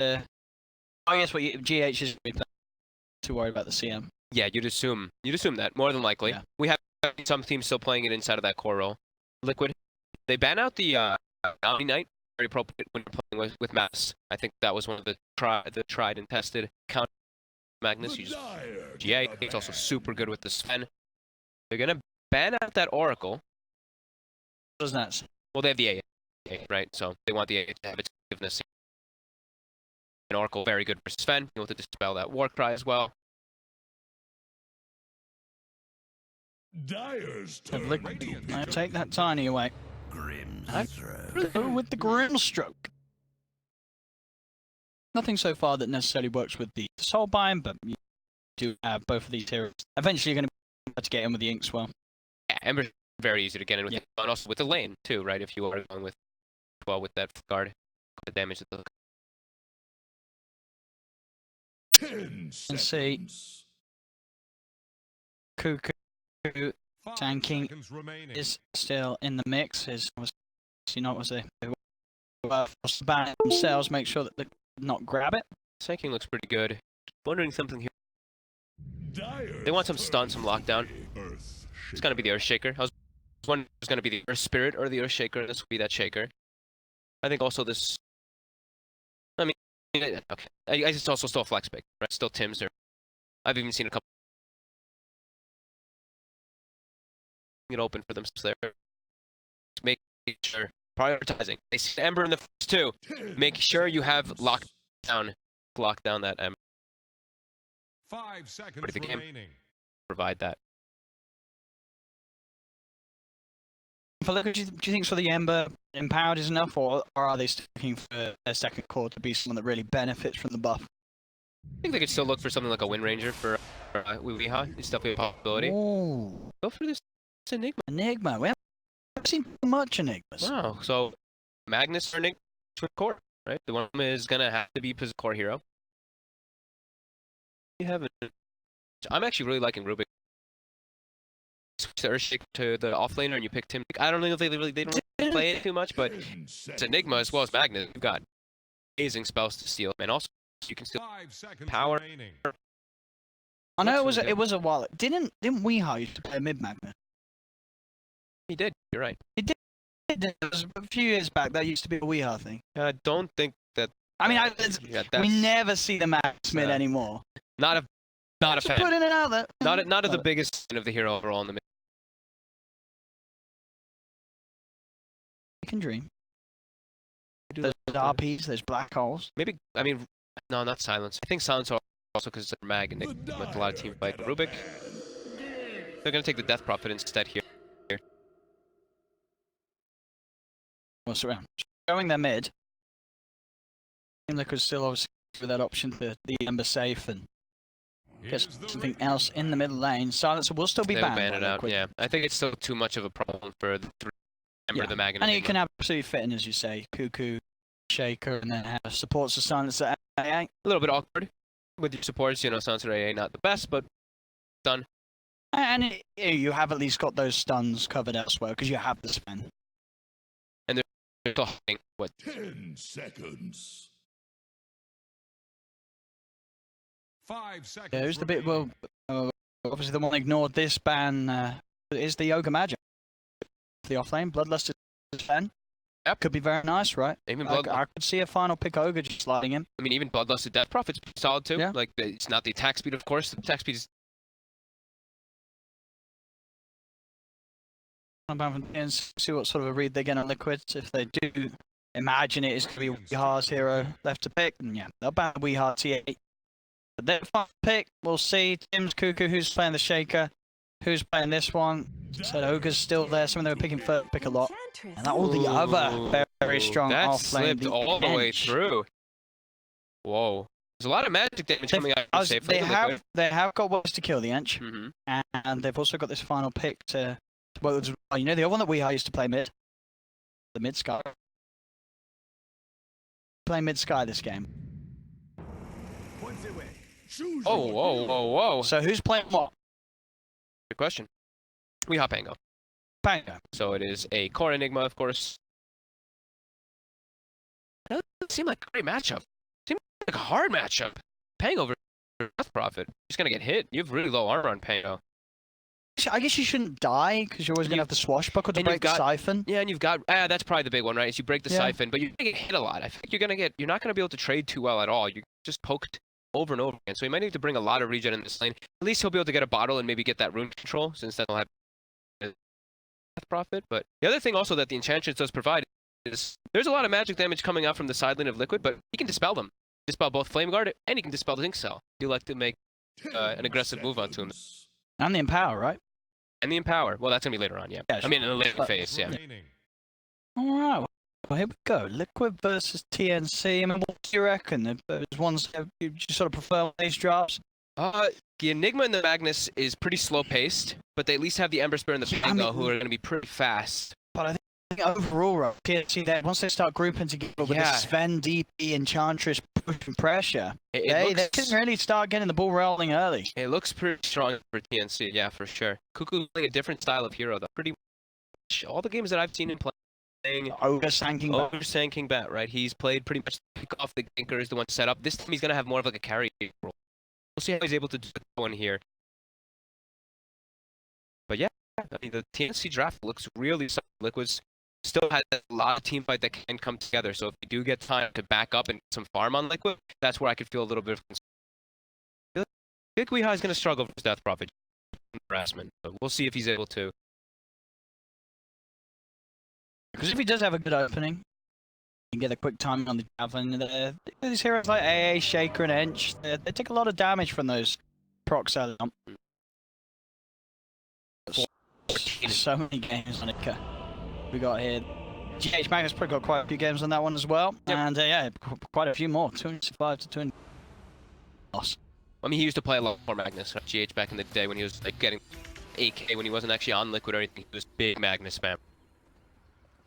I guess what GH is too worried about the CM. Yeah, you'd assume that more than likely. Yeah. We have some teams still playing it inside of that core role. Liquid, they ban out the Omni Knight, very appropriate when you're playing with Mass. I think that was one of the tried and tested counter Magnus. You just GA. It's also super good with the Sven. They're gonna ban out that Oracle. What does that say? Well, they have the AA, right? So they want the AA to have its forgiveness. An Oracle very good for Sven. You want to dispel that Warcry as well. Dyer's turn. I take that tiny away. Go with the Grimstroke. Nothing so far that necessarily works with the Soulbind, but you do have both of these heroes. Eventually, you're going to be able to get in with the Inkswell. Yeah, Ember's very easy to get in with, and also with the lane too, right? If you are going with with that guard, the damage that the 10 seconds. Cuckoo tanking is still in the mix. Is obviously not was they ban themselves. Make sure that they not grab it. tanking looks pretty good. Wondering something here. They want some stun, some lockdown. It's gonna be the Earthshaker. I was wondering if it was gonna be the Earth Spirit or the Earthshaker. This will be that Shaker. I think also this. I mean, okay. I just also still flex pick, right? Still Tim's. Or I've even seen a couple. It open for themselves there. Make sure prioritizing. They see Ember in the first two. Make sure you have lock down that Ember. 5 seconds Ready the game. remaining. Provide that. For Liquid, do you think for the Ember empowered is enough, or are they still looking for their second core to be someone that really benefits from the buff? I think they could still look for something like a Wind Ranger for Weeha. It's definitely a possibility. Ooh. Go for this Enigma. Enigma. We haven't seen much Enigmas. Wow. So Magnus or Enigma core, right? The one is gonna have to be core hero. You have I'm actually really liking Rubik. Switch the Earthshake to the offlaner and you pick Tim. I don't know if they don't really play it too much, but it's Enigma as well as Magnus. You've got amazing spells to steal, and also you can steal power. Remaining. I know it was a while. Didn't Weeha used to play mid Magnus? He did. You're right. He did. It was a few years back. That used to be a Weeha thing. I don't think that. I mean, we never see the Max mid anymore. Not a fan. Putting it out there. Not the biggest fan of the hero overall in the mid. You can dream. There's RPs, there's black holes. Maybe, I mean, no, not Silence. I think Silence also because it's a mag and with a lot of team fight. Rubik, they're going to take the Death Prophet instead here. What's around? Showing their mid. Liquid still obviously with that option for the Ember safe and get something else in the middle lane. Silencer will still be banned. Ban it out, yeah. I think it's still too much of a problem for the Ember, the mag, and you can absolutely fit in, as you say, Cuckoo, Shaker, and then have supports the Silencer AA. A little bit awkward with your supports, you know, Silencer AA not the best, but done. And you have at least got those stuns covered elsewhere because you have the Sven. And they're talking, what? 10 seconds. 5 seconds. Yeah, who's the bit? Well, obviously the one ignored this ban is the Yoga Magic. The offlane Bloodlust is Sven. Yep. Could be very nice, right? Even I could see a final pick Ogre just sliding in. I mean, even Bloodlusted Death Prophet's solid too. Yeah. Like, it's not the attack speed, of course. The attack speed is. And see what sort of a read they get on Liquid. If they do imagine it is going to be Weeha's hero left to pick, then yeah, they'll ban Weeha T8. But their final pick, we'll see. Tim's Cuckoo, who's playing the Shaker, who's playing this one. Said Ogre's still there. Some of them were picking first pick a lot. And all the other very strong that offlane. Slipped all the way through. Whoa. There's a lot of magic damage coming out of safe. They have got ways to kill the Ench. Mm-hmm. And they've also got this final pick to well, you know the other one that Weeha used to play mid? The mid Sky. Play mid Sky this game. Oh, whoa. So who's playing what? Good question. Weeha Pango. Pango. So it is a core Enigma, of course. That doesn't seem like a great matchup. Seems like a hard matchup. Pang over Death Prophet. He's gonna get hit. You have really low armor on Pango. I guess you shouldn't die because you're always going to have the swashbuckle to and break you've got- the siphon. Yeah, and you've got that's probably the big one, right? Is you break the Yeah. siphon, but you're gonna get hit a lot. I think you're not gonna be able to trade too well at all. You just poked over and over again. So he might need to bring a lot of regen in this lane. At least he'll be able to get a bottle and maybe get that rune control, since that'll have Death Prophet. But the other thing also that the Enchantress does provide is there's a lot of magic damage coming out from the side lane of Liquid, but he can dispel them. Dispel both Flame Guard and he can dispel the Zinc Cell. You like to make an aggressive move onto him. And the Empower, right? And the Empower. Well, that's gonna be later on, yeah. Yeah, I mean, in the later but- phase, yeah. Alright, well, here we go. Liquid versus TNC. I mean, what do you reckon? There's ones that you sort of prefer these drops? The Enigma and the Magnus is pretty slow paced, but they at least have the Ember Spirit and the Pango, who are going to be pretty fast. But I think overall, right, TNC, that once they start grouping together with Yeah. the Sven, DP, Enchantress pushing pressure, It they looks, can really start getting the ball rolling early. it looks pretty strong for TNC, yeah, for sure. Cuckoo playing a different style of hero, though. Pretty much all the games that I've seen him playing. Ogre Sanking back. Over Sand King Bat, right? He's played pretty much pick off the ganker is the one set up. This time he's gonna have more of like a carry role. We'll see how he's able to do that one here. But yeah, I mean the TNC draft looks really solid. Liquid's still has a lot of team fight that can come together. So if you do get time to back up and get some farm on Liquid, that's where I could feel a little bit of concern. I feel like Weeha is gonna struggle with Death Prophet harassment, but we'll see if he's able to. Because if he does have a good opening, you can get a quick timing on the javelin. These heroes like AA, Shaker, and Ench, they take a lot of damage from those procs early on. So many games on it. We got here. GH Magnus probably got quite a few games on that one as well. Yep. And yeah, quite a few more. 205 to 200. Loss. I mean, he used to play a lot more Magnus, right? GH back in the day when he was like getting AK when he wasn't actually on Liquid or anything. He was big Magnus spam.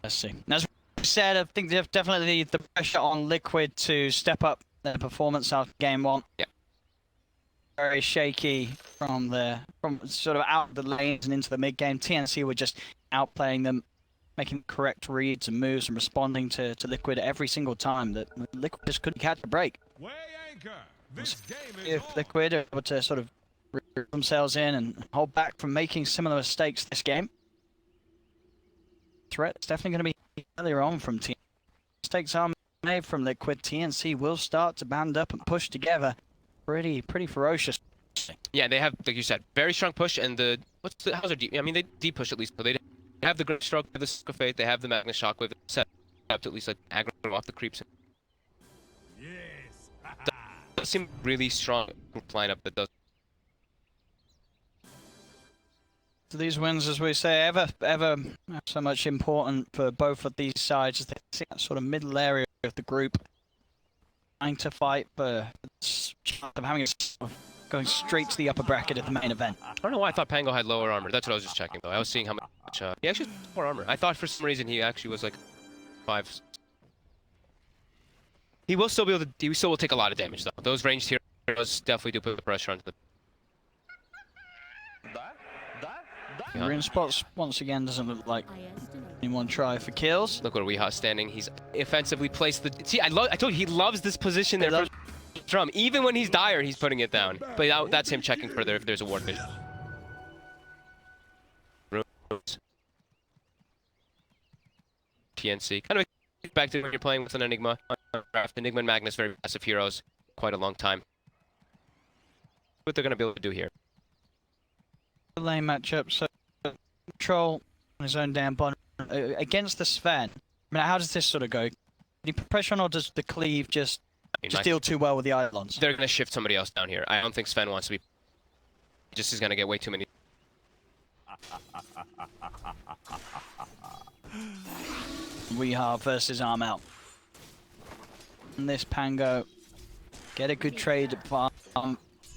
Let's see. As we said, I think there's definitely the pressure on Liquid to step up their performance after game one. Yeah. Very shaky from sort of out the lanes and into the mid game. TNC were just outplaying them, making correct reads and moves and responding to Liquid every single time. That Liquid just couldn't catch a break. Weigh anchor. This game is If on. Liquid are able to sort of root themselves in and hold back from making similar mistakes this game, threat is definitely going to be earlier on from TNC. Mistakes are made from Liquid. TNC will start to band up and push together pretty ferocious. Yeah, they have, like you said, very strong push, and how's their deep? I mean, they deep push at least, but they have the Great Stroke, they have the Stick of Fate, they have the Magnus Shockwave set up to at least like aggro off the creeps. Yes. Does seem really strong group lineup that does. So these wins, as we say, ever so much important for both of these sides as they see that sort of middle area of the group trying to fight for the chance of having going straight to the upper bracket of the main event. I don't know why I thought Pango had lower armor. That's what I was just checking though. I was seeing how much he actually has more armor. I thought for some reason he actually was like 5. He will still be able to. He still will take a lot of damage though. Those ranged heroes definitely do put the pressure onto the. Yeah. Rune spots once again doesn't look like anyone try for kills. Look where Weeha's standing. He's offensively placed the. See, I told you he loves this position there for drum. Even when he's dire, he's putting it down. But that's him checking further if there's a ward vision. TNC. Kind of expected when you're playing with an Enigma. Enigma and Magnus, very passive heroes. Quite a long time. What they're going to be able to do here. Lane matchup, so Troll on his own down bottom against the Sven. I mean, how does this sort of go? Can he put pressure on, or does the Cleave just deal too well with the Eidolons? They're going to shift somebody else down here. I don't think Sven wants to be. He just is going to get way too many. Weeha versus Armel. And this Pango get a good trade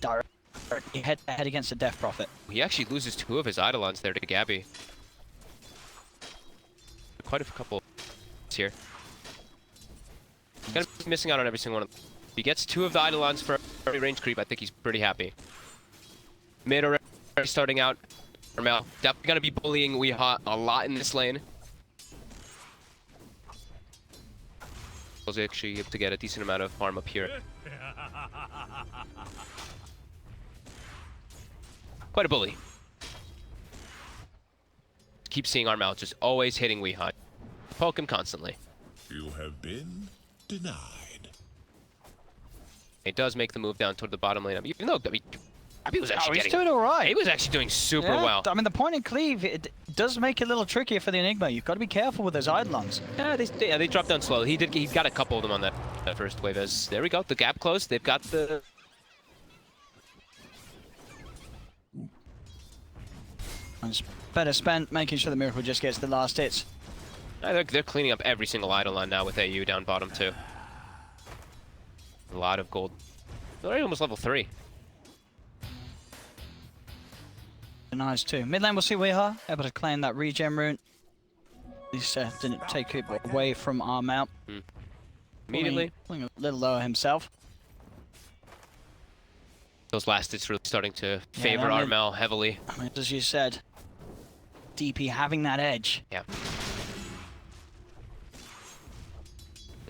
directly head to head against the Death Prophet. He actually loses 2 of his Eidolons there to Gabby. Quite a couple here. He's gonna be missing out on every single one of them. If he gets 2 of the Eidolons for every range creep, I think he's pretty happy. Mid already starting out. Armel definitely gonna be bullying Weeha a lot in this lane. Was actually able to get a decent amount of farm up here. Quite a bully. Keep seeing Armel just always hitting Weehaw. Poke him constantly. You have been denied. He does make the move down toward the bottom lane. Even though Gabby was actually he's doing all right. He was actually doing super Yeah, well. I mean, the point and cleave, it does make it a little trickier for the Enigma. You've got to be careful with those Eidolons. Yeah, they dropped down slow. He got a couple of them on that first wave. There we go. The gap closed. They've got the. It's better spent making sure the Miracle just gets the last hits. They're cleaning up every single Eidolon now with AU down bottom too. A lot of gold. They're already almost level 3. Nice too. Mid lane, we'll see Weehaw able to claim that regen rune. At least didn't take it away from Armel. Immediately. Pulling a little lower himself. Those last hits really starting to favor I mean- Armel heavily. I mean, as you said, DP having that edge. Yeah.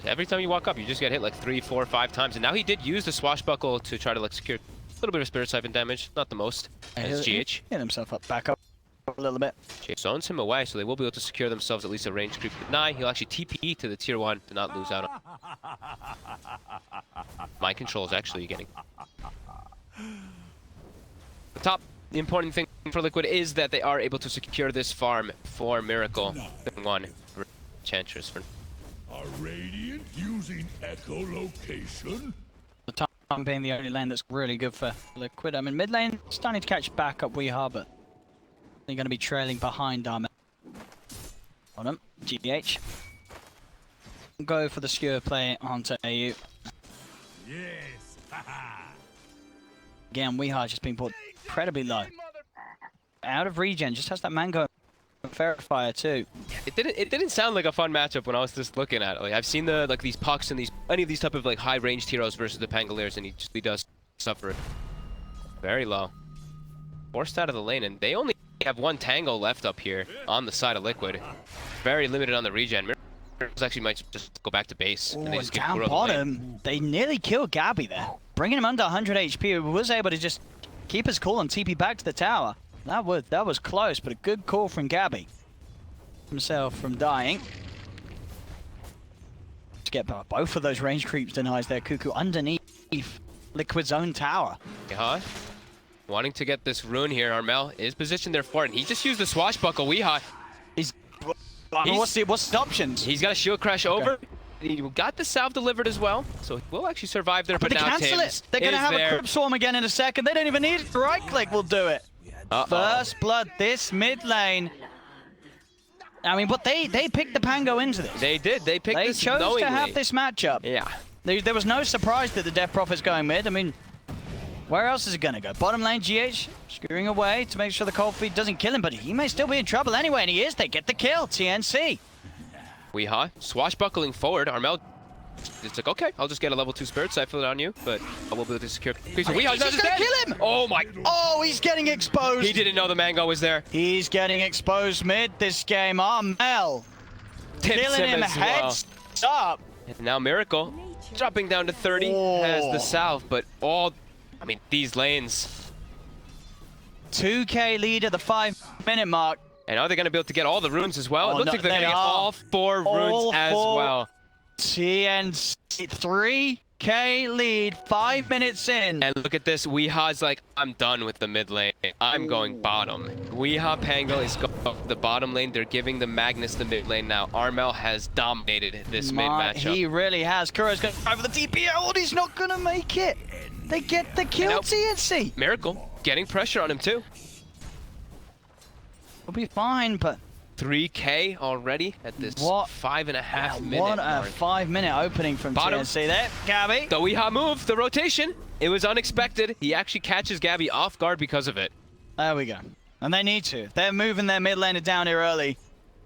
Every time you walk up, you just get hit like 3, 4, 5 times. And now he did use the swashbuckle to try to like secure a little bit of spirit siphon damage. Not the most. As GH. Hit himself back up a little bit. GH zones him away, so they will be able to secure themselves at least a range creep. But Nye, he'll actually TP to the tier 1 to not lose out on. Mind control is actually getting. The top important thing for Liquid is that they are able to secure this farm for Miracle. 1 Enchantress for. Are Radiant using echolocation? The top being the only lane that's really good for Liquid. I mean, mid lane starting to catch back up Weehaw, but they're going to be trailing behind Armel. On him, GH. Go for the skewer play onto AU. Yes. Again, Weehaw just being put incredibly low. Out of regen, just has that mango verifier too. It didn't sound like a fun matchup when I was just looking at it. Like I've seen these pucks and any of these type of like high ranged heroes versus the Pangoliers, and he does suffer very low. Forced out of the lane, and they only have 1 Tango left up here on the side of Liquid. Very limited on the regen. Miracles actually might just go back to base. Oh, And they just get down Kuro the lane. bottom, they nearly killed Gabby there. Bringing him under 100 HP, was able to just keep his cool and TP back to the tower. That was close, but a good call from Gabby. Himself from dying. To get both of those range creeps denies there. Cuckoo underneath Liquid's own tower. Yeah. Wanting to get this rune here, Armel is positioned there for it, and he just used the swashbuckle. Weehaw. What's the options? He's got a shield crash over. He got the salve delivered as well, so he will actually survive there. But they now cancel Tim's it. They're going to have there. a Crypt Swarm again in a second. They don't even need it. Right click will do it. First blood, this mid lane. I mean, but they picked the Pango into this. They did. They picked They this chose knowingly. to have this matchup. Yeah. There was no surprise that the Death Prophet's going mid. I mean, where else is it going to go? Bottom lane, GH skewering away to make sure the cold feet doesn't kill him, but he may still be in trouble anyway, and he is. They get the kill, TNC. Weehaw swashbuckling forward. Armel, it's like, okay, I'll just get a level 2 spirit siphon on you, but I will be able to secure. He's going to kill him! Oh my! Oh, he's getting exposed. He didn't know the mango was there. He's getting exposed mid this game. Armel Tips killing him as well. heads up. And now Miracle dropping down to 30 has the salve, but I mean, these lanes. 2K lead at the 5-minute mark. And are they going to be able to get all the runes as well? Oh, It looks no, like they're they going to get are. all 4 runes All as 4. well. TNC 3K lead, 5 minutes in. And look at this, Weehaw's like, I'm done with the mid lane. I'm going bottom. Weehaw Pango is going the bottom lane. They're giving the Magnus the mid lane now. Armel has dominated this mid matchup. He really has. Kuro's going to try for the TP. Oh, he's not going to make it. They get the kill, Nope. TNC. Miracle getting pressure on him too. We'll be fine, but 3K already at this What? 5.5 minute what a mark. 5-minute opening from Bottom. TNC there. Gabby. The Weehaw move, the rotation. It was unexpected. He actually catches Gabby off guard because of it. There we go. And they need to. They're moving their mid laner down here early.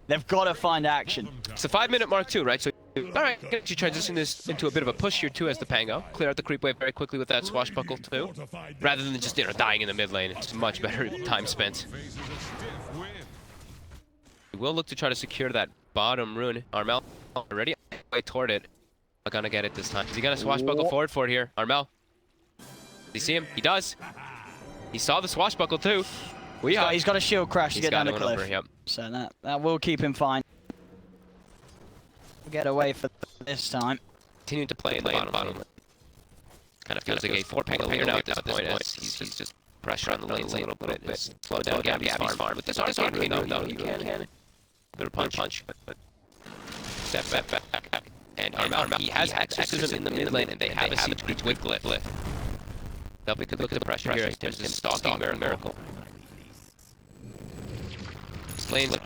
They've got to find action. It's a 5-minute mark too, right? So, all right, you transition this into a bit of a push here too as the Pango. Clear out the creep wave very quickly with that swashbuckle too. Rather than just, dying in the mid lane. It's much better time spent. We will look to try to secure that bottom rune. Armel already way toward it. gonna get it this time. Is he gonna swashbuckle forward for it here? Armel. Does he see him? He does. He saw the swashbuckle too. He's got a shield crash to get down the cliff. Over, yep. So that will keep him fine. Get away for this time. Continuing to play in the bottom. Kind of feels like a 4-pack player now at this point. He's just pressure on the lanes a little bit. Slow down Gabby's farm with this arcade move though. You can. Bit of punch. But step back. And Armel, he has exorcism in the mid lane, and they have a siege with glyph. They'll be good look at the pressure here. There's him stalking Miracle. This lane's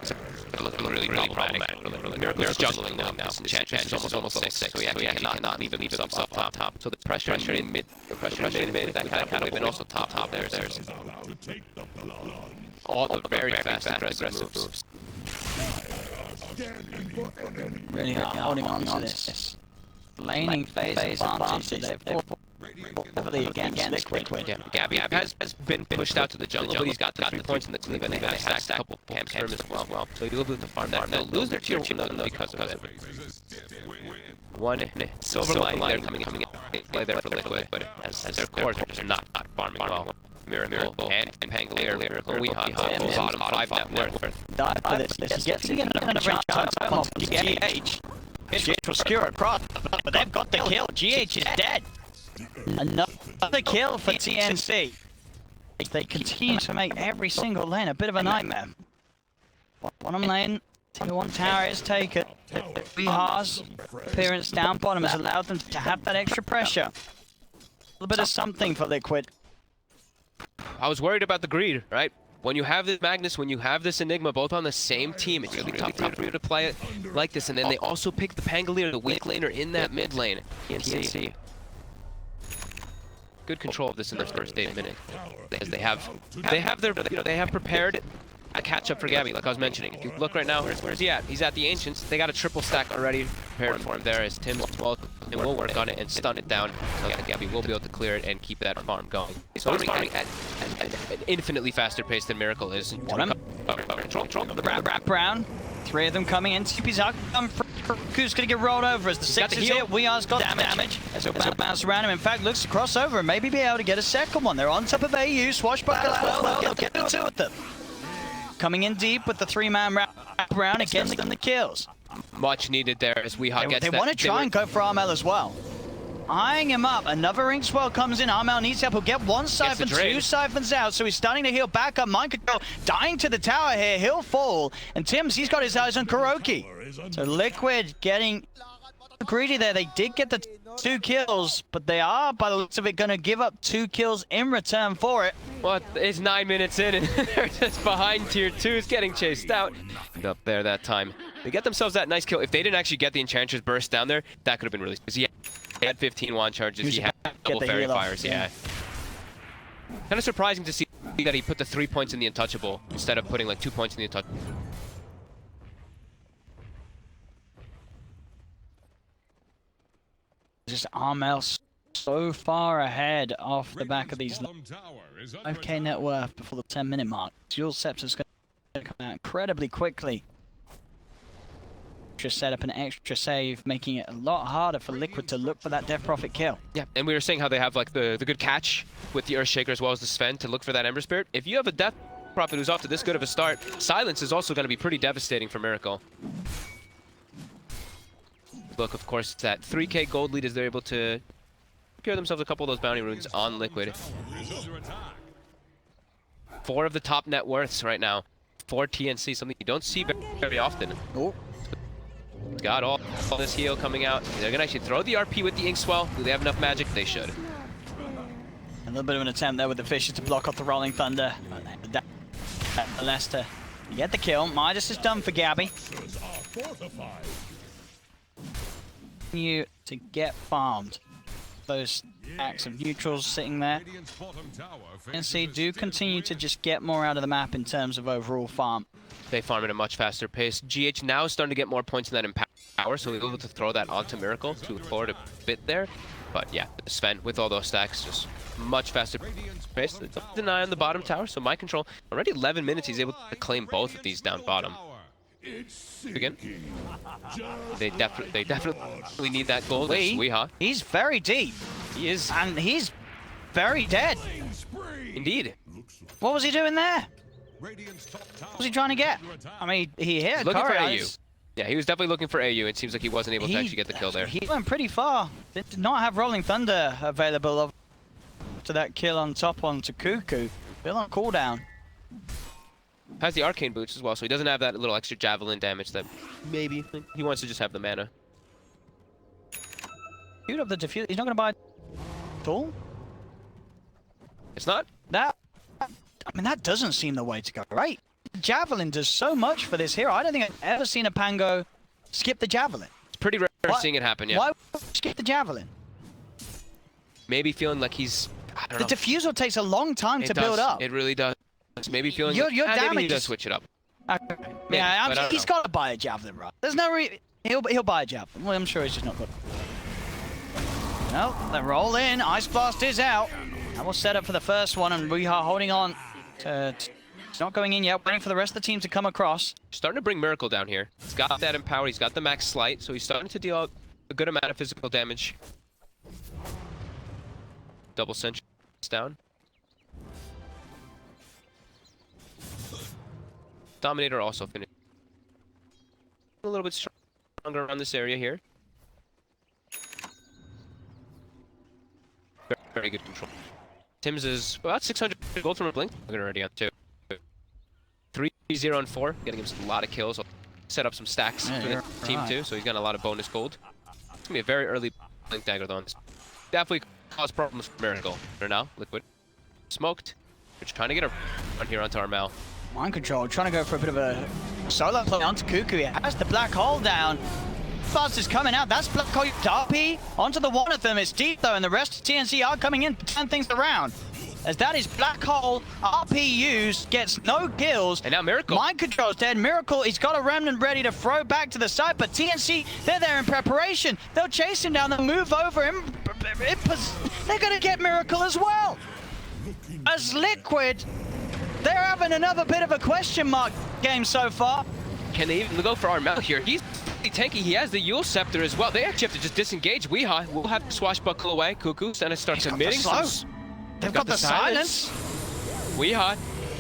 looking really problematic. Miracle's juggling now. Enchantress is almost level 6, so he actually cannot leave himself up top. So the pressure in mid, that kind of been also top. There's all the very fast aggressive moves. Really holding on to this laning phase advantage. They've heavily against Liquid. Yeah, Gabby has been pushed out to the jungle, but he's got the 3 points in the cleave, and they have stacked a couple camps for him as well. So he'll be able to farm that. They'll lose their tier 1 though because of it. One silver line there coming in. Play there for Liquid, but as their cores are just not farming well. Miracle and Pangolier, Miracle, we have bottom 5 net worth. Die for this. Gets to get another time off GH. GH will skewer across, but they've got the kill. GH is dead. Another kill for TNC. They continue to make every single lane a bit of a nightmare. Bottom lane, tier 1 tower is taken. Vihar's appearance down bottom has allowed them to have that extra pressure. A little bit of something for Liquid. I was worried about the greed, right? When you have this Magnus, when you have this Enigma, both on the same team, it's really tough for you to play it like this. And then they also pick the Pangolier, the weak laner, in that mid lane. TNC. Good control of this in their first 8 minutes, because they have prepared a catch up for Gabby, like I was mentioning. If you look right now, where's he at? He's at the Ancients. They got a triple stack already prepared for him there as Tim will work on it and stun it down. So Gabby will be able to clear it and keep that farm going. So he's farming at an infinitely faster pace than Miracle is. Control the wrap round. 3 of them coming in. TP's out. Who's going to get rolled over as the 6 is here. Wear's got damage. As he'll bounce around him. In fact, looks to cross over and maybe be able to get a second one. They're on top of AU. Swashbuckle as well. They'll get the 2 of them. Coming in deep with the 3-man wrap around against them the kills. Much needed there as Weehawk gets that. They want to try and go for Armel as well. Eyeing him up. Another ring swell comes in. Armel needs help. He'll get 1 siphon, 2 siphons out. So he's starting to heal back up. Mind control. Dying to the tower here. He'll fall. And Tim's, he's got his eyes on Kuroki. So Liquid getting greedy there. They did get the 2 kills, but they are, by the looks of it, going to give up 2 kills in return for it. Well, it's 9 minutes in, and they're just behind tier 2s, getting chased out. Up there that time. They get themselves that nice kill. If they didn't actually get the Enchantress burst down there, that could have been really... Because he had 15 wand charges, he had double fairy fires, yeah. Kind of surprising to see that he put the 3 points in the Untouchable instead of putting like 2 points in the Untouchable. Just Armel so far ahead off the back of these 5k net worth before the 10-minute mark. Dual Scepter's going to come out incredibly quickly. Just set up an extra save, making it a lot harder for Liquid to look for that Death Prophet kill. Yeah, and we were saying how they have like the good catch with the Earthshaker as well as the Sven to look for that Ember Spirit. If you have a Death Prophet who's off to this good of a start, Silence is also going to be pretty devastating for Miracle. Look, of course, it's that 3k gold lead as they're able to secure themselves a couple of those bounty runes on Liquid. 4 of the top net worths right now for TNC, something you don't see very often. Oh. Got all this heal coming out. They're going to actually throw the RP with the Inkswell. Do they have enough magic? They should. A little bit of an attempt there with the Fishes to block off the Rolling Thunder. Leicester, you get the kill. Midas is done for Gabby. You to get farmed. Those acts of neutrals sitting there. TNC do continue to just get more out of the map in terms of overall farm. They farm at a much faster pace. GH now starting to get more points in that Empower, so we're able to throw that onto Miracle to forward a bit there. But yeah, Sven with all those stacks, just much faster pace. Deny on the bottom tower, so my control. Already 11 minutes, he's able to claim both of these down bottom. Again. They definitely need that gold. Weehaw. He's very deep. He is. And he's very dead. Indeed. What was he doing there? What was he trying to get? I mean, he hit Looking for Corey. AU. Yeah, he was definitely looking for AU. It seems like he wasn't able to actually get the kill there. He went pretty far. Did not have Rolling Thunder available after that kill on top onto Cuckoo. Still on cooldown. Has the arcane boots as well, so he doesn't have that little extra javelin damage that maybe he wants to just have the mana. Shoot up the diffuse. He's not going to buy at all. It's not? That, I mean, that doesn't seem the way to go, right? Javelin does so much for this hero. I don't think I've ever seen a Pango skip the Javelin. It's pretty rare seeing it happen, yeah. Why would you skip the Javelin? Maybe feeling like he's... I don't know. The diffusal takes a long time to build up. It really does. Maybe feeling your like, damage maybe he does is... switch it up. Okay. Maybe, Yeah, he's got to buy a Javelin, right? There's no reason... He'll buy a Javelin. Well, I'm sure he's just not good. No, they roll in. Ice Blast is out. And we'll set up for the first one, and we are holding on. It's not going in yet, waiting for the rest of the team to come across. Starting to bring Miracle down here. He's got that empower, he's got the max slight, so he's starting to deal a good amount of physical damage. Double sentry down. Dominator also finished. A little bit stronger around this area here. Very good control. Tim's is about 600 gold from a blink. We're already on 2. 3, 0, and 4, getting him a lot of kills. I'll set up some stacks for the team too, so he's got a lot of bonus gold. It's gonna be a very early blink dagger though. Definitely cause problems for Miracle. They're now Liquid. Smoked. We're just trying to get a run here onto Armel. Mind control, trying to go for a bit of a solo play onto Cuckoo. He has the black hole down. Fast is coming out. That's black hole Darby onto the one of them. It's deep though, and the rest of TNC are coming in to turn things around. As that is black hole, RPUs gets no kills. And now Miracle. Mind control's dead. Miracle, he's got a remnant ready to throw back to the side, but TNC, they're there in preparation. They'll chase him down, they'll move over him. They're gonna get Miracle as well. As Liquid, they're having another bit of a question mark game so far. Can they even go for Armel here? He's tanky. He has the Yule Scepter as well. They actually have to just disengage. Weehaw will have to swashbuckle away. Cuckoo's gonna start committing. They've got the silence. Weehaw.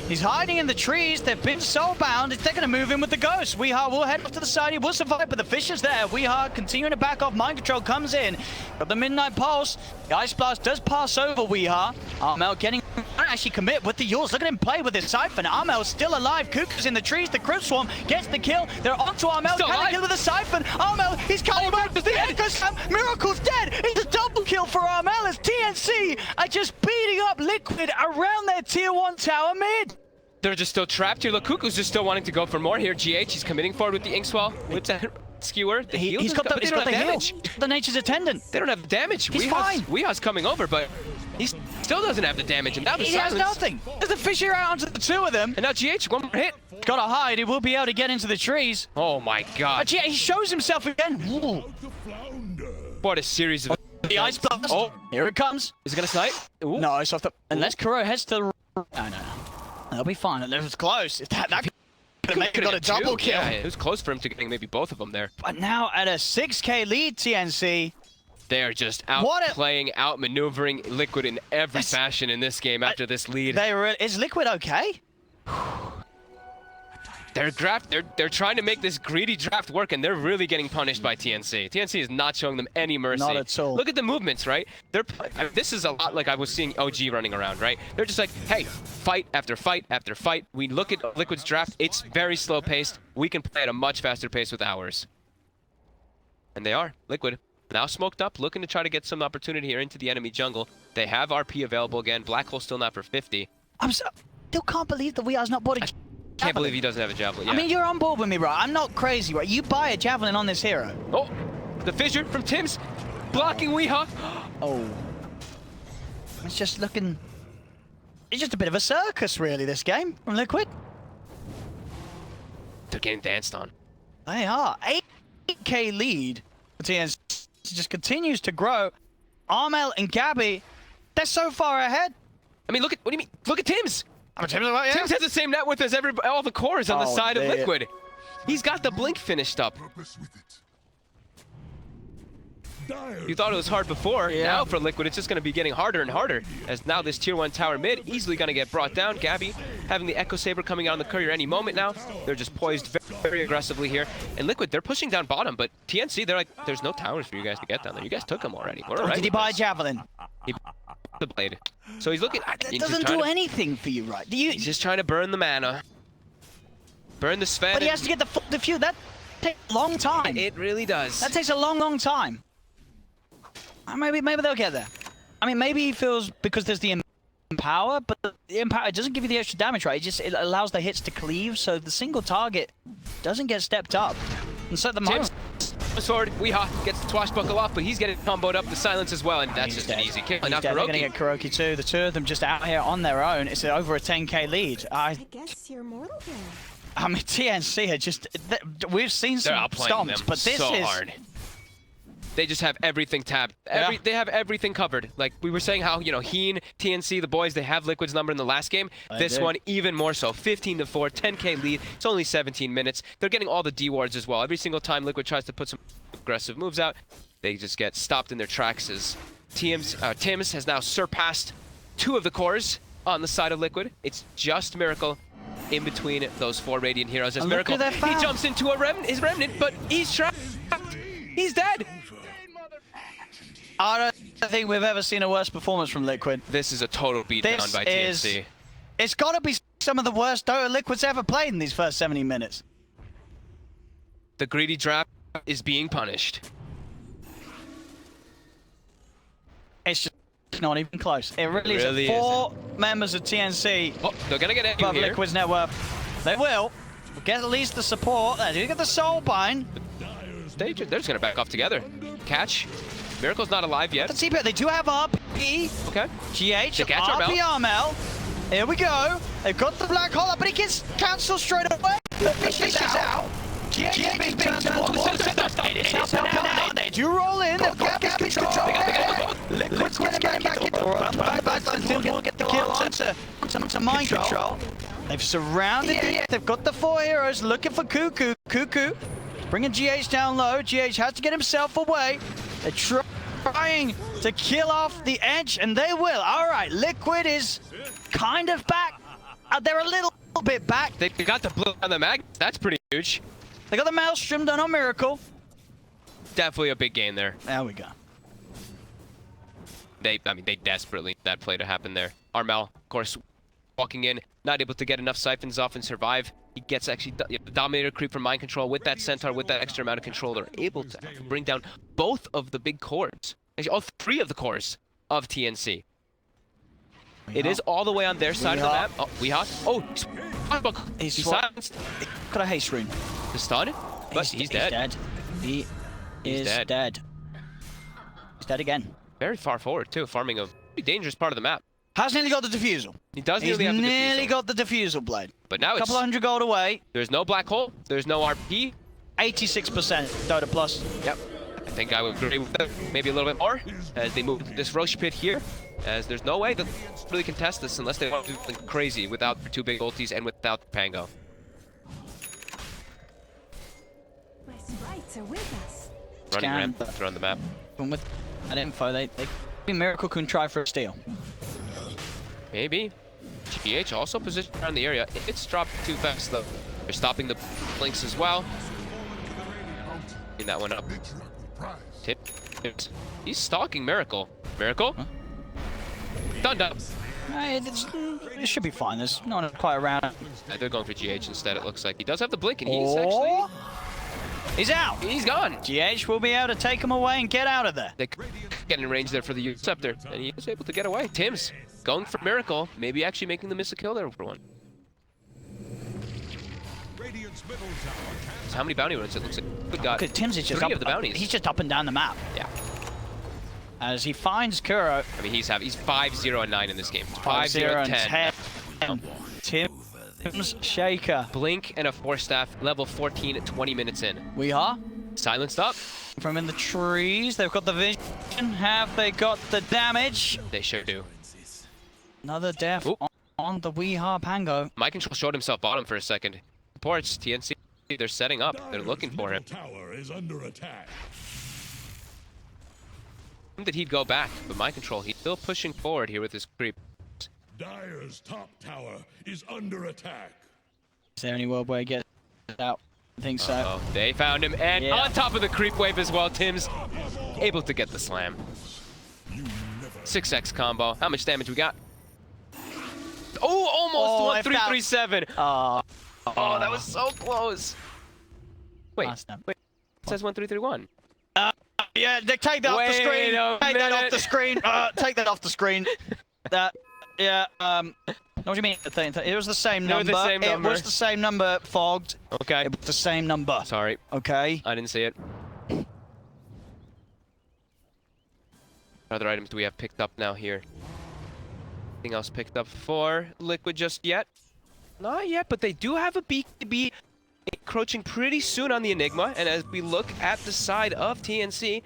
He's hiding in the trees. They've been soulbound. They're going to move in with the ghost. Weehaw will head off to the side. He will survive, but the fish is there. Weehaw continuing to back off. Mind control comes in. Got the Midnight Pulse. The Ice Blast does pass over Weehaw. Armel getting... actually commit with the Yules. Look at him play with his Siphon. Armel's still alive. Cuckoo's in the trees. The Crypt Swarm gets the kill. They're onto Armel. Can they kill with the Siphon? Armel, he's coming back. The Echo Slam. Miracle's dead. It's a double kill for Armel as TNC are just beating up Liquid around their tier 1 tower mid. They're just still trapped here. Look, Cuckoo's just still wanting to go for more here. GH, he's committing forward with the Inkswell. With the skewer. He's got the damage. The Nature's Attendant. They don't have damage. He's fine. Weehaw's coming over, but he still doesn't have the damage. And now the he has nothing. There's a Fisher out onto the two of them. And now GH, one more hit. Got to hide. He will be able to get into the trees. Oh my god. He shows himself again. Ooh. What a series of... The Ice Blast. Oh, here it comes. Is it going to snipe? Ooh. No, it's off the... Unless Kuro heads to the... Oh, no. They'll be fine. It was close. That could have got a double kill. Yeah, it was close for him to getting maybe both of them there. But now at a 6k lead, TNC. They are just outplaying, outmaneuvering Liquid in every fashion in this game after this lead. Is Liquid okay? They're trying to make this greedy draft work, and they're really getting punished by TNC. TNC is not showing them any mercy. Not at all. Look at the movements, right? This is a lot like I was seeing OG running around, right? They're just like, hey, fight after fight after fight. We look at Liquid's draft, it's very slow paced. We can play at a much faster pace with ours. And they are. Liquid now smoked up, looking to try to get some opportunity here into the enemy jungle. They have RP available again. Black Hole still not for 50. Still can't believe that Weehar's not bought a Can't believe he doesn't have a javelin. Yeah. I mean, you're on board with me, right? I'm not crazy, right? You buy a javelin on this hero. Oh, the fissure from Tim's blocking Weehaw. Oh. It's just looking... It's just a bit of a circus, really, this game from Liquid. They're getting danced on. They are. 8k lead. TNC just continues to grow. Armel and Gabby, they're so far ahead. I mean, look at... What do you mean? Look at Tim's. Tim's has the same net worth as all the cores on the side of Liquid. He's got the blink finished up. Purpose with it. You thought it was hard before. Yeah. Now for Liquid, it's just going to be getting harder and harder. As now this tier 1 tower mid easily going to get brought down. Gabby having the Echo Saber coming out on the courier any moment now. They're just poised very, very aggressively here. And Liquid, they're pushing down bottom, but TNC, they're like, there's no towers for you guys to get down there. You guys took them already. We're all right. Did he buy a javelin? He the blade. So he's looking. It doesn't do anything for you, right? He's just trying to burn the mana. Burn the Sven. But he has to get the full defuse. That takes a long time. It really does. That takes a long, long time. Maybe they'll get there. I mean, maybe he feels because there's the empower, but the empower it doesn't give you the extra damage, right? It allows the hits to cleave, so the single target doesn't get stepped up. And so at the moment, Sword, Weehaw gets the swashbuckle off, but he's getting comboed up the silence as well, and that's just an easy kill. he's Now dead. They're Kuroki. gonna get Kuroki too. The two of them just out here on their own. It's over a 10k lead. I guess you're mortal then. I mean, TNC are just. We've seen They're some outplaying stomps, them but this so is. hard. They just have everything tabbed. Yeah. They have everything covered. Like we were saying how, you know, Heen, TNC, the boys, they have Liquid's number in the last game. This one, even more so. 15-4, 10k lead. It's only 17 minutes. They're getting all the D wards as well. Every single time Liquid tries to put some aggressive moves out, they just get stopped in their tracks as Tims has now surpassed 2 of the cores on the side of Liquid. It's just Miracle in between those 4 Radiant heroes. As And Miracle, look at that he foul. jumps into his remnant, but he's trapped. He's dead. I don't think we've ever seen a worse performance from Liquid. This is a total beatdown This by is. TNC. It's got to be some of the worst Dota Liquid's ever played in these first 70 minutes. The greedy draft is being punished. It's just not even close. It really, really is. 4 members of TNC Oh, they're gonna get above you here. Liquid's net worth. They will get at least the support. They do get the soul bind. They're just gonna back off together. Catch. Miracle's not alive yet. Let's see, but they do have RP. Okay. GH, They catch RP Armel. Armel. Here we go. They've got the black hole up, but he gets cancelled straight away. The fish is out. GH being turned towards the They do roll in. They've got Gabby's control. Liquid's getting back into will get the kill onto mind control. They've surrounded it. They've got the 4 heroes looking for Cuckoo. Cuckoo bringing GH down low. GH has to get himself away. They're trying to kill off the edge, and they will. All right, Liquid is kind of back. They're a little bit back. They got the blue on the mag. That's pretty huge. They got the Maelstrom done on Miracle. Definitely a big gain there. There we go. They desperately need that play to happen there. Armel, of course, walking in, not able to get enough siphons off and survive. He gets actually Dominator creep from mind control with that Centaur, with that extra amount of control. They're able to bring down both of the big cores. Actually, all 3 of the cores of TNC. It is all the way on their side of the map. Oh, Weehaw. Oh, he's silenced. Got a haste rune. The stun, but he's dead. He is dead. dead. He's dead again. Very far forward, too, farming a pretty dangerous part of the map. Has nearly got the defusal. He does He's nearly have the nearly defusal. got the defusal blade. But now A it's... couple 100 gold away. There's no black hole. There's no RP. 86% Dota Plus. Yep. I think I would agree with that. Maybe a little bit more as they move this Roche pit here. As there's no way they'll really contest this unless they want to do something crazy without their 2 big ultis and without Pango. My sprites are with us. Running Scan. ramp, they're on the map. But with that info, they Miracle can try for a steal. Maybe. GH also positioned around the area. It's dropped too fast though. They're stopping the blinks as well. Getting that one up. Tips. He's stalking Miracle. Miracle? Huh? Done. It should be fine. There's no one quite around. They're going for GH instead, it looks like. He does have the blink and he's actually... He's out. He's gone. GH will be able to take him away and get out of there. They get in range there for the Scepter, and he is able to get away. Tim's going for Miracle, maybe actually making them miss a kill there for one. So how many bounty runs it looks like? We got Because Tim's is just 3 up, of the bounties. he's just up and down the map. Yeah. As he finds Kuro. I mean, he's 5-0 and 9 in this game. 5-0 5-0 and 10. Tim's Shaker. Blink and a 4-staff, level 14 at 20 minutes in. We are. Silenced up. From in the trees. They've got the vision. Have they got the damage? They sure do. Another death Oop. on the Weehaw Pango. My control showed himself bottom for a second. Ports, TNC. they're setting up. They're Dire's looking for him. middle tower is under attack. That he'd go back, but my control, he's still pushing forward here with his creep. Dire's top tower is under attack. Is there any world where he gets out? I think so. Oh, they found him, and Yeah. on top of the creep wave as well, Tim's able to get the slam. 6x combo. How much damage we got? Oh, almost 1337. Oh, Oh, that was so close. Wait, last time. wait. It says 1331. Yeah, take that off the Wait screen. a Take that off minute. the screen. Take that off the screen. That, yeah. What do you mean? It was the same It was number. the same number. It was the same number. Fogged. Okay. It was the same number. Sorry, Okay. I didn't see it. What other items do we have picked up now here? Anything else picked up for Liquid just yet? Not yet, but they do have a BKB encroaching pretty soon on the Enigma. And as we look at the side of TNC,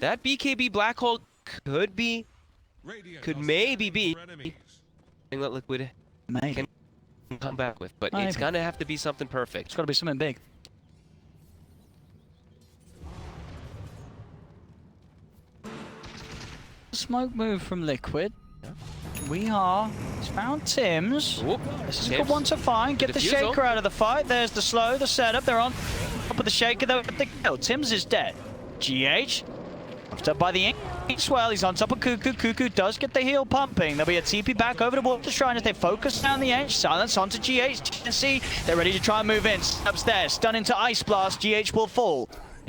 that BKB black hole could maybe be something that Liquid Maybe. can come back with, but it's Maybe. gonna have to be something perfect. It's got to be something big. Smoke move from Liquid. We are. It's found Tim's. Oop, This is a Tim's. good one to find. Get the Defusal. shaker out of the fight. There's the slow, the setup. They're on top of the shaker. They'll get the kill. Tim's is dead. GH. Knocked up by the ink swell. He's on top of Cuckoo. Cuckoo does get the heal pumping. There'll be a TP back over to Water Shrine as they focus down the edge. Silence onto GH. TNC. They're ready to try and move in. Upstairs. Stun into Ice Blast. GH will fall.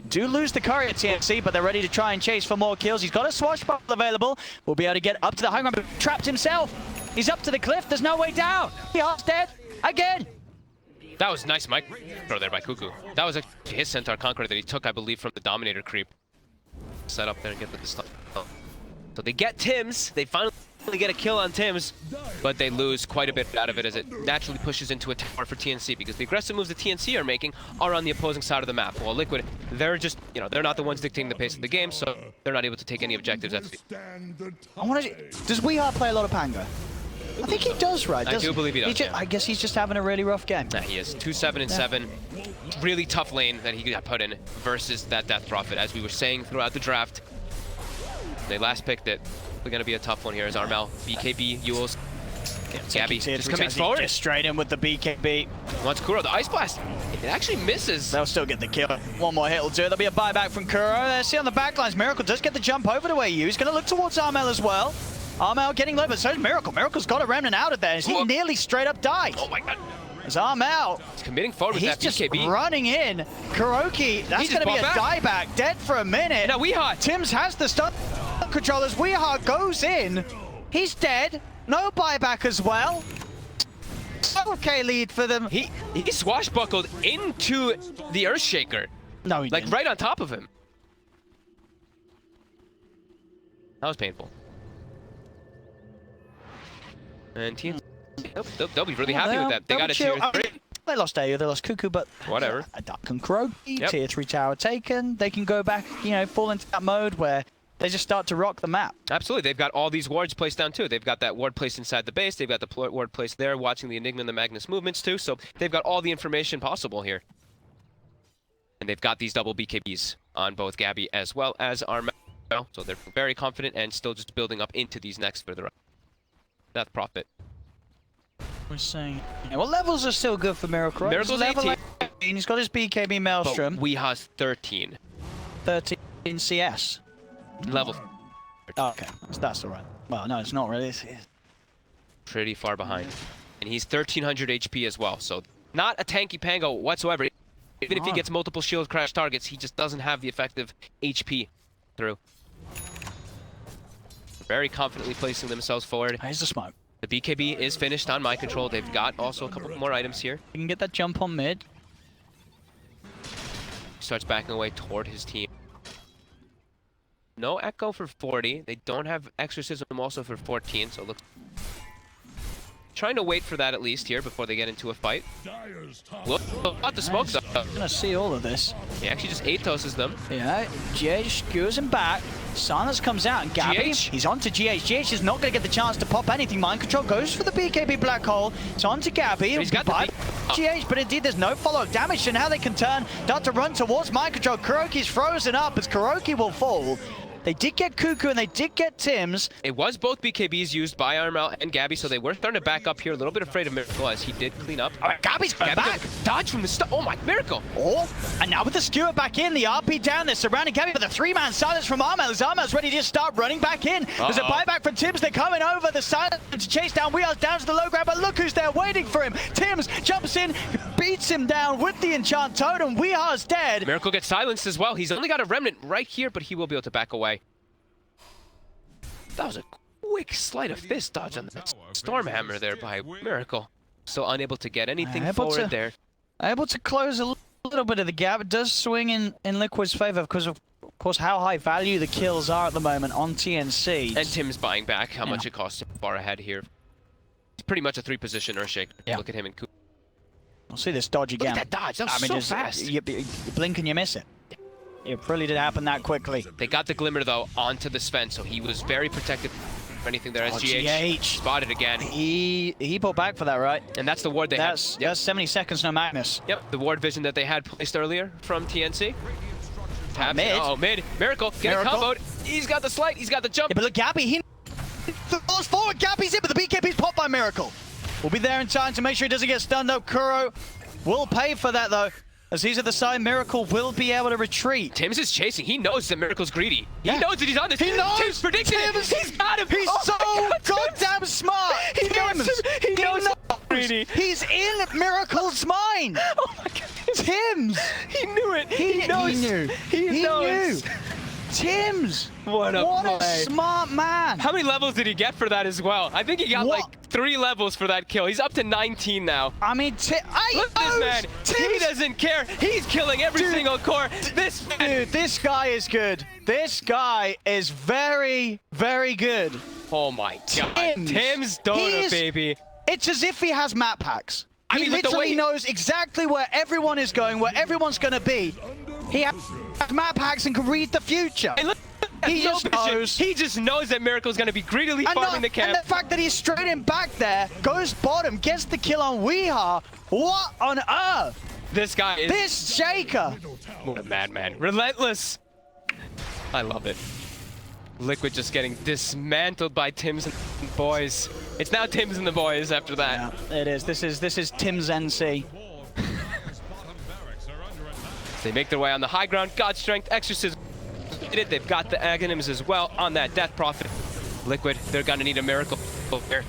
Do lose the courier TNC, but they're ready to try and chase for more kills. He's got a swashbuckle available. Will be able to get up to the high ground, but trapped himself. He's up to the cliff. There's no way down. He's dead again. That was nice mic throw there by Cuckoo. That was his Centaur Conqueror that he took, I believe, from the Dominator creep. Set up there and get the stun. So they get Tim's. They finally get a kill on Tim's, but they lose quite a bit out of it as it naturally pushes into a tower for TNC because the aggressive moves the TNC are making are on the opposing side of the map. While Liquid, they're just, they're not the ones dictating the pace of the game, so they're not able to take any objectives. I want to. Does Weehart play a lot of Pango? I think he does, right? I do believe he does, yeah. I guess he's just having a really rough game. Nah, he is 2-7 and 7. Really tough lane that he got put in versus that Death Prophet, as we were saying throughout the draft. They last picked it. It's going to be a tough one here as Armel, BKB, Yules, Gabby just comes forward. Just straight in with the BKB. Wants Kuro, the Ice Blast. It actually misses. They'll still get the kill. One more hit will do it. There'll be a buyback from Kuro. There, see on the backlines, Miracle does get the jump over to where He's going to look towards Armel as well. Armel getting low, but so is Miracle. Miracle's got a remnant out of there as he nearly straight up died. Oh my god. As Armel, He's committing forward with he's that just BKB. running in. Kuroki, that's He going to be a just bumped dieback. Dead for a minute. Now Weehart. Tim's has the stun controllers. Weehart goes in. He's dead. No buyback as well. Okay, lead for them. He swashbuckled into the Earthshaker. No, he Like didn't. right on top of him. That was painful. And TNC, they'll be really happy with that. They got a tier 3. They lost AU, they lost Cuckoo, but Whatever. A Duck and Kuroki, Yep. tier 3 tower taken. They can go back, fall into that mode where they just start to rock the map. Absolutely. They've got all these wards placed down too. They've got that ward placed inside the base. They've got the ward placed there watching the Enigma and the Magnus movements too. So they've got all the information possible here. And they've got these double BKBs on both Gabby as well as Armel. So they're very confident and still just building up into these next further up. Death Prophet. We're saying, well, levels are still good for Miracle. Miracle's He's level 18. 18. He's got his BKB But Maelstrom. Weeha's 13. 13 CS. Level Oh, okay, that's all right. Well, no, it's not really. It's pretty far behind. And he's 1300 HP as well. So not a tanky Pango whatsoever. Even if he gets multiple shield crash targets, he just doesn't have the effective HP through. Very confidently placing themselves forward. Here's the smoke. The BKB is finished on my control. They've got also a couple more items here. He can get that jump on mid. Starts backing away toward his team. No Echo for 40. They don't have Exorcism also for 14, so look. Trying to wait for that at least here before they get into a fight. Look at the smokes up. Gonna see all of this. He actually just Athoses them. Yeah, GH skewers him back. Silence comes out, and Gabby, GH. he's onto GH. GH is not going to get the chance to pop anything. Mind Control goes for the BKB Black Hole. It's onto Gabby. He's got the GH, but indeed there's no follow-up damage, and how they can start to run towards Mind Control. Kuroki's frozen up as Kuroki will fall. They did get Cuckoo and they did get Tims. It was both BKBs used by Armel and Gabby, so they were starting to back up here. A little bit afraid of Miracle as he did clean up. All right, Gabby's going back. Dodge from the start. Oh my, Miracle. Oh, and now with the skewer back in, the RP down, they're surrounding Gabby with a 3-man silence from Armel. As Armel's ready to start running back in. There's a buyback from Tims. They're coming over the silence to chase down Weehar's down to the low ground, but look who's there waiting for him. Tims jumps in, beats him down with the Enchant Totem. Weehar's dead. Miracle gets silenced as well. He's only got a remnant right here, but he will be able to back away. That was a quick sleight of fist dodge on that Stormhammer there by Miracle. So unable to get anything forward there. Able to close a little bit of the gap. It does swing in Liquid's favor because of course how high value the kills are at the moment on TNC. And Tim's buying back how much it costs him far ahead here. It's pretty much a 3-position Earthshake. Yeah. Look at him and Coop. I'll see this dodge again. Look at that dodge. That was so fast. You blink and you miss it. It really did happen that quickly. They got the Glimmer, though, onto the Sven, so he was very protected from anything there. As GH spotted again. He pulled back for that, right? And that's the ward they had. That's 70 seconds, no Magnus. Yep, the ward vision that they had placed earlier from TNC. Mid. Oh, mid. Miracle, get comboed. He's got the slight, he's got the jump. Yeah, but look, Gabby, he falls forward. Gabby's in, but the BKB's popped by Miracle. We'll be there in time to make sure he doesn't get stunned up. Kuro will pay for that, though. As he's at the side, Miracle will be able to retreat. Tims is chasing. He knows that Miracle's greedy. He Yeah. knows that he's on this. He knows. Tims predicted it. He's got him. He's so goddamn smart. He knows. He knows. Greedy. He's in Miracle's mind. Oh my God. Tims. He knew it. He knew. He knows. Knew. Tims. What a play. Smart man. How many levels did he get for that as well? I think he got like 3 levels for that kill. He's up to 19 now. I mean, look at this man. He doesn't care. He's killing every single core. Dude, this guy is good. This guy is very, very good. Oh my God. Tim's Dota, baby. It's as if he has map hacks. He literally knows exactly where everyone is going, where everyone's going to be. He has map hacks and can read the future. And look, he just knows that Miracle's going to be greedily farming the camp. And the fact that he's straight in back there, goes bottom, gets the kill on Weehar. What on earth? This guy is... This Shaker. What a madman. Relentless. I love it. Liquid just getting dismantled by Tims and the boys. It's now Tims and the boys after that. Yeah, it is. This is Tim's NC. They make their way on the high ground. God Strength, Exorcism. They've got the Aghanims as well on that Death Prophet. Liquid, they're gonna need a miracle here.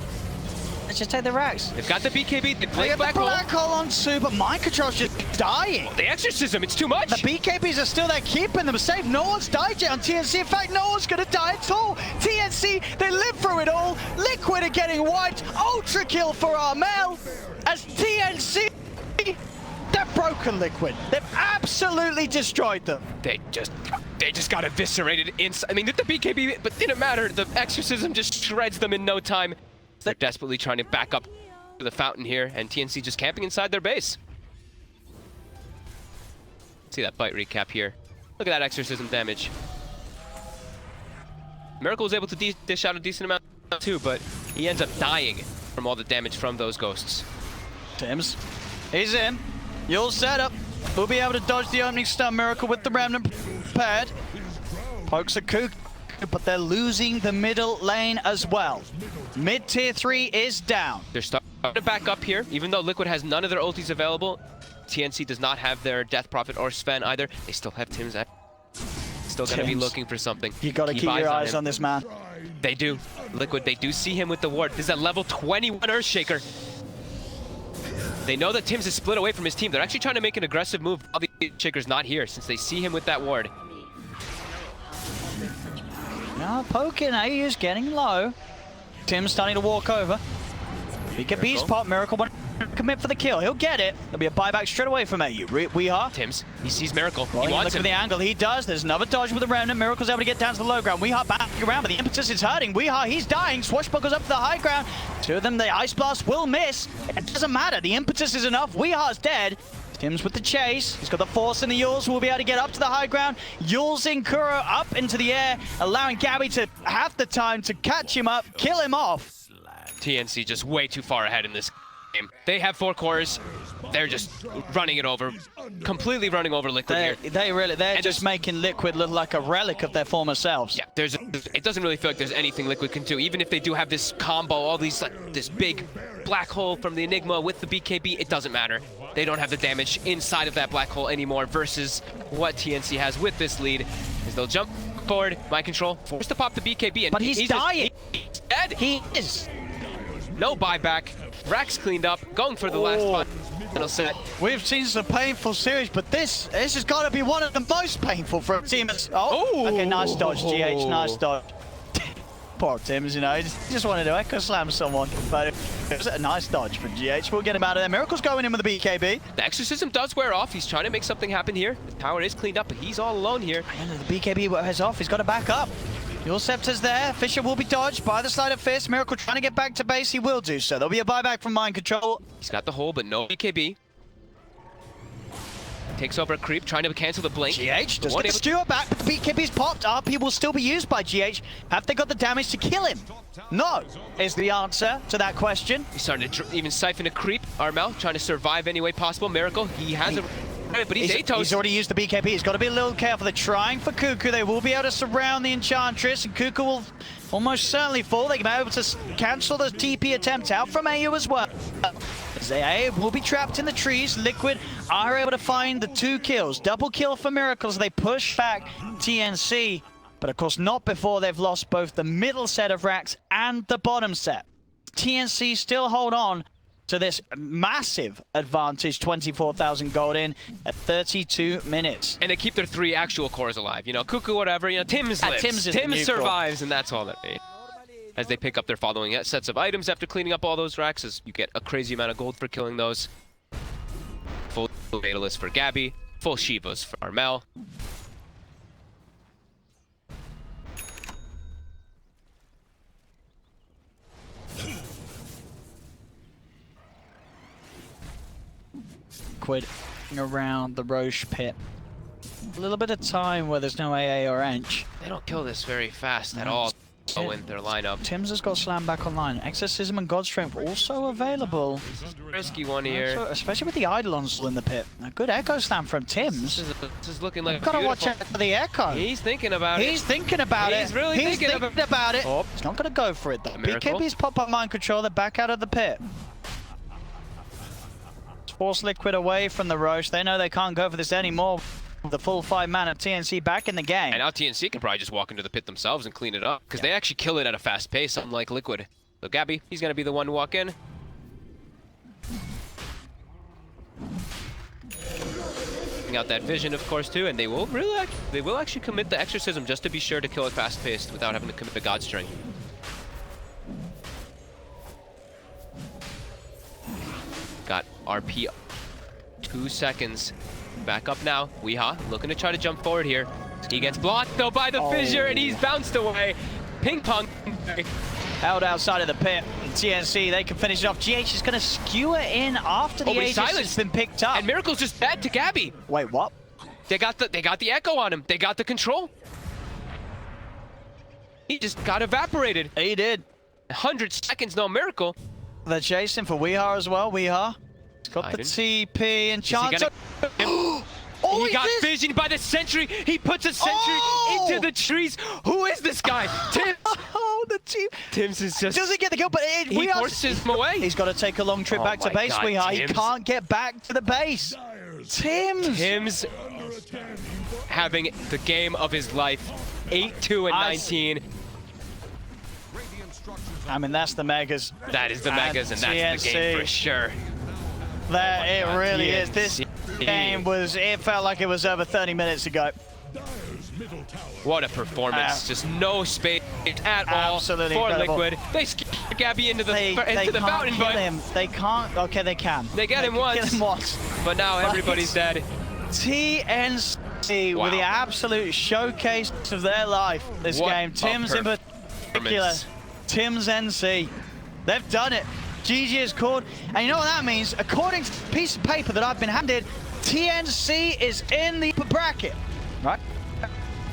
Let's just take the racks. They've got the BKB. They play the Black Hole on Super. Mind Control's just dying. The Exorcism, it's too much. The BKBs are still there, keeping them safe. No one's died yet on TNC. In fact, no one's gonna die at all. TNC, they live through it all. Liquid are getting wiped. Ultra kill for Armel. As TNC, they've broken Liquid. They've absolutely destroyed them. They just got eviscerated inside. I mean, the BKB, but didn't matter. The Exorcism just shreds them in no time. They're desperately trying to back up to the fountain here, and TNC just camping inside their base. See that fight recap here. Look at that Exorcism damage. Miracle was able to dish out a decent amount too, but he ends up dying from all the damage from those ghosts. Tims, he's in. You'll set up. We'll be able to dodge the opening stun. Miracle with the remnant prepared. Pokes a Kook, but they're losing the middle lane as well. Mid tier 3 is down. They're starting to back up here, even though Liquid has none of their ultis available. TNC does not have their Death Prophet or Sven either. They still have Tim's. Still gonna be looking for something. You gotta keep your eyes on this man. They do. Liquid, they do see him with the ward. This is a level 21 Earthshaker. They know that Tims is split away from his team. They're actually trying to make an aggressive move while the Earthshaker's not here, since they see him with that ward. Now poking, AU's getting low. Tim's starting to walk over. BKB's pop, Miracle won't commit for the kill. He'll get it. There'll be a buyback straight away from AU. We are. Tims, he sees Miracle. Well, he wants him. him. The angle, he does. There's another dodge with the remnant. Miracle's able to get down to the low ground. Weehart back around, but the impetus is hurting. Weehart, he's dying. Swashbuckles up to the high ground. Two of them, the Ice Blast will miss. It doesn't matter. The impetus is enough. Weehart's dead. Tim's with the chase. He's got the force in the Yules. Will be able to get up to the high ground. Yulesing Kuro up into the air, allowing Gabby to have the time to catch him up, kill him off. TNC just way too far ahead in this game. They have 4 cores. They're just running it over, completely running over Liquid here. They're just making Liquid look like a relic of their former selves. Yeah, it doesn't really feel like there's anything Liquid can do. Even if they do have this combo, all these this big black hole from the Enigma with the BKB, it doesn't matter. They don't have the damage inside of that black hole anymore versus what TNC has with this lead. As they'll jump forward, mind control, forced to pop the BKB, and but he's dying. He's dead. He is. No buyback. Rax cleaned up, going for the last final set. We've seen some painful series, but this has got to be one of the most painful for a team. Okay, nice dodge, GH, nice dodge. Poor Tims, you know, he just wanted to echo slam someone, but it was a nice dodge for GH. We'll get him out of there. Miracle's going in with the BKB. The exorcism does wear off. He's trying to make something happen here. The tower is cleaned up, but he's all alone here. And the BKB wears off. He's got to back up. Your Scepter's there. Fisher will be dodged by the Sleight of Fist. Miracle trying to get back to base. He will do so. There'll be a buyback from Mind Control. He's got the hole, but no BKB. Takes over a creep, trying to cancel the blink. GH does get the skewer back, but the BKB's popped up. He will still be used by GH. Have they got the damage to kill him? No, is the answer to that question. He's starting to even siphon a creep. Armel trying to survive any way possible. Miracle, he has a... But he's Atos. He's already used the BKB. He's got to be a little careful. They're trying for Cuckoo. They will be able to surround the Enchantress, and Cuckoo will almost certainly fall. They can be able to cancel the TP attempt out from AU as well. They will be trapped in the trees. Liquid are able to find the 2 kills. Double kill for Miracles. They push back TNC, but of course not before they've lost both the middle set of racks and the bottom set. TNC still hold on to this massive advantage, 24,000 gold in at 32 minutes. And they keep their 3 actual cores alive. You know, Cuckoo, whatever, you know, Tims lives. Tims survives, and that's all that means. As they pick up their following sets of items after cleaning up all those racks, as you get a crazy amount of gold for killing those. Full Fatalist for Gabby, full Shivas for Armel. Liquid around the Roche pit. A little bit of time where there's no AA or Ench. They don't kill this very fast at all. In their lineup. Tims has got Slam back online. Exorcism and God Strength also available. Risky one here. Also, especially with the Eidolon still in the pit. A good Echo Slam from Tims. This is looking like gotta watch out for the Echo. He's thinking about it. He's thinking about it. He's really thinking about it. Oh. He's not gonna go for it though. BKB's pop up Mind Control. They're back out of the pit. Force Liquid away from the Roche. They know they can't go for this anymore. The full 5-man of TNC back in the game. And now TNC can probably just walk into the pit themselves and clean it up, because they actually kill it at a fast pace, unlike Liquid. So Gabby, he's going to be the one to walk in. Taking out that vision, of course, too, and they will actually commit the exorcism just to be sure to kill it fast-paced without having to commit the God String. Got RP 2 seconds. Back up now. Weehaw looking to try to jump forward here. He gets blocked though by the fissure and he's bounced away. Ping pong. Held outside of the pit. TNC, they can finish it off. GH is going to skewer in after the Aegis has been picked up. And Miracle's just dead to Gabby. Wait, what? They got the echo on him. They got the control. He just got evaporated. He did. 100 seconds, no Miracle. They're chasing for Weehaw as well. Weehaw. He's got the TP and chance. Oh, he got visioned by the sentry. He puts a sentry into the trees. Who is this guy? Tims. Oh, the team. Tims is just... Doesn't get the kill, but he forces him away. He's got to take a long trip back to base, Weehaw. He can't get back to the base. Tims having the game of his life. 8-2 and 19. I mean, that's the Megas. That is the Megas, and that's the game for sure. That it really is. This game it felt like it was over 30 minutes ago. What a performance. Just no space at all for incredible. Liquid. They skip Gabby into the fountain, but they can't. Okay, they can. They get him once. But now everybody's dead. TNC with the absolute showcase of their life this game. Tims in particular. Tims NC. They've done it. GG is called. And you know what that means? According to the piece of paper that I've been handed, TNC is in the upper bracket, right?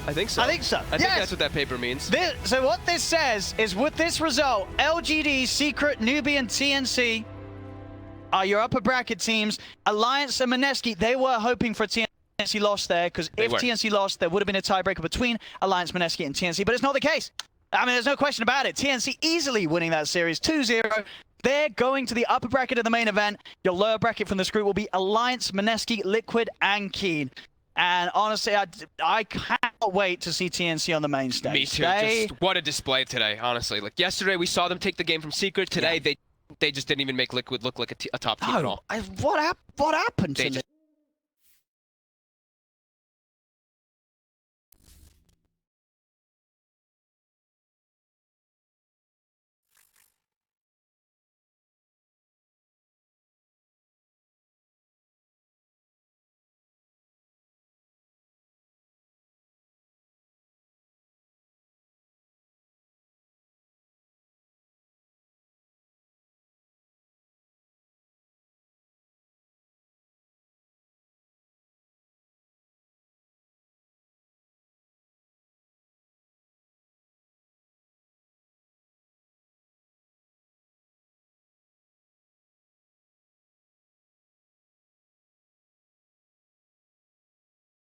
I think so. I think so. I think that's what that paper means. So what this says is, with this result, LGD, Secret, Newbie, and TNC are your upper bracket teams. Alliance and Mineski, they were hoping for TNC loss there, because if TNC lost, there would have been a tiebreaker between Alliance, Mineski, and TNC, but it's not the case. I mean, there's no question about it. TNC easily winning that series 2-0. They're going to the upper bracket of the main event. Your lower bracket from this group will be Alliance, Mineski, Liquid, and Keen. And honestly, I cannot wait to see TNC on the main stage. Me too. Just what a display today, honestly. Like yesterday, we saw them take the game from Secret. Today, they just didn't even make Liquid look like a top team at all. What happened to them?